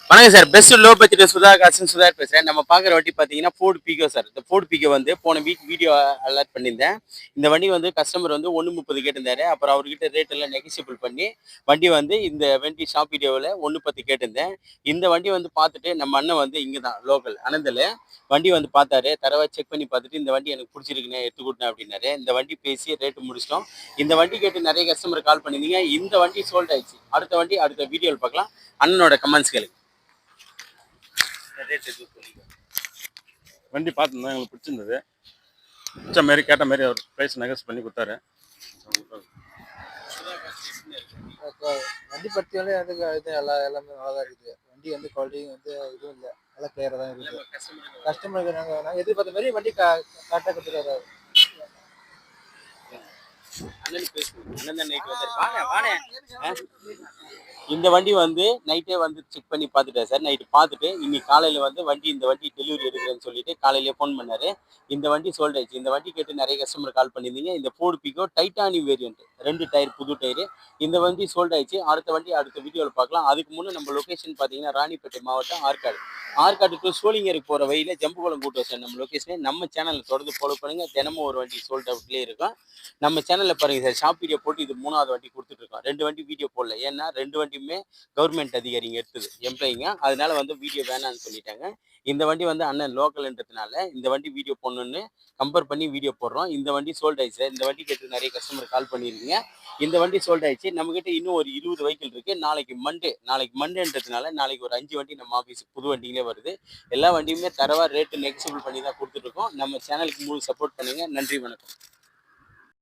வணக்கம் sir. Best low budget Sudhakar பேசுகிறேன். நம்ம பார்க்குற வண்டி பார்த்தீங்கன்னா ஃபோர்டு பீகோ சார். இந்த ஃபோர்டு பீகோ வந்து போன வீடியோ அலர்ட் பண்ணியிருந்தேன். இந்த வண்டி வந்து கஸ்டமர் வந்து 1.30 கேட்டிருந்தாரு. அப்புறம் அவர்கிட்ட ரேட் எல்லாம் நெகோசியபிள் பண்ணி வண்டி வந்து இந்த வண்டி ஷாப் வீடியோவில் 1.10 கேட்டிருந்தேன். இந்த வண்டி வந்து பார்த்துட்டு நம்ம அண்ணன் வந்து இங்கே தான் லோக்கல் அனந்தில் வண்டி வந்து பார்த்தாரு. தரவை செக் பண்ணி பார்த்துட்டு இந்த வண்டி எனக்கு பிடிச்சிருக்குண்ணே எடுத்துக்கிட்டேன் அப்படின்னாரு. இந்த வண்டி பேசி ரேட்டு முடிச்சிட்டோம். இந்த வண்டி கேட்டு நிறைய கஸ்டமர் கால் பண்ணியிருந்தீங்க. இந்த வண்டி சோல்ட் ஆயிடுச்சு. அடுத்த வண்டி அடுத்த வீடியோவில் பார்க்கலாம். அண்ணனோட கமெண்ட்ஸ் கேளுங்க. வண்டி பார்த்துருந்தோம், எங்களுக்கு பிடிச்சிருந்தது. பிடிச்ச மாதிரி கேட்ட மாதிரி அவர் ப்ரைஸ் நெகோஸ் பண்ணி கொடுத்தாரு. வண்டி பற்றியாலே அதுக்கு இது எல்லாமே நல்லா தான் இருக்குது. வண்டி வந்து குவாலிட்டி வந்து இதுவும் இல்லை, நல்லா கிளியராக தான் இருக்குது. கஸ்டமருக்கு நாங்கள் எதிர்பார்த்த மாதிரி வண்டி கரெக்டாக கொடுத்துருக்காரு. இந்த வண்டி வந்து நைட்டே வந்து செக் பண்ணி பார்த்துட்டேன் சார். நைட்டு பார்த்துட்டு இன்னைக்கு காலையில் வந்து இந்த வண்டி டெலிவரி எடுக்கிறேன்னு சொல்லிட்டு காலையிலேயே ஃபோன் பண்ணாரு. இந்த வண்டி சோல்ட் ஆயிடுச்சு. இந்த வண்டி கேட்டு நிறைய கஸ்டமர் கால் பண்ணியிருந்தீங்க. இந்த ஃபோர்டு பீகோ டைட்டானியம் வேரியன்ட், 2 டயர் புது டயரு. இந்த வண்டி சோல்ட் ஆயிடுச்சு. அடுத்த வண்டி அடுத்த வீடியோவில் பார்க்கலாம். அதுக்கு முன்னே நம்ம லொக்கேஷன் பார்த்தீங்கன்னா ராணிப்பேட்டை மாவட்டம் ஆற்காடு டு சோளிங்கருக்கு போகிற வழியில் ஜம்புகுளம் கூட்டு சார் நம்ம லொக்கேஷனே. நம்ம சேனலில் தொடர்ந்து ஃபாலோ பண்ணுங்கள். தினமும் ஒரு வண்டி சோல்ட் அவுட்லேயே இருக்கும். நம்ம சேனலில் பாருங்கள் சார், ஷாப் வீடியோ போட்டு இது 3வது வண்டி கொடுத்துட்ருக்கோம். 2 வண்டி வீடியோ போடல. ஏன்னா 2 வண்டியுமே கவர்மெண்ட் அதிகாரிங்க எடுத்தது, எம்ப்ளாயிங்க. அதனால வந்து வீடியோ வேணான்னு சொல்லிட்டாங்க. இந்த வண்டி வந்து அண்ணன் லோக்கல்ன்றதுனால இந்த வண்டி வீடியோ போடணுன்னு கம்பேர் பண்ணி வீடியோ போடுறோம். இந்த வண்டி சோல்ட் ஆயிடுச்சு. இந்த வண்டி கேட்டு நிறைய கஸ்டமர் கால் பண்ணியிருக்கீங்க. இந்த வண்டி சோல்ட் ஆயிடுச்சு. நம்மகிட்ட இன்னும் ஒரு 20 வெஹிக்கிள் இருக்குது. நாளைக்கு மண்டேன்றதுனால நாளைக்கு ஒரு 5 வண்டி நம்ம ஆஃபீஸுக்கு புது வண்டிங்களே வருது. எல்லா வண்டியுமே தரவா ரேட்டு நெகோசியபிள் பண்ணி தான் கொடுத்துட்ருக்கோம். நம்ம சேனலுக்கு முழு சப்போர்ட் பண்ணுங்கள். நன்றி, வணக்கம்.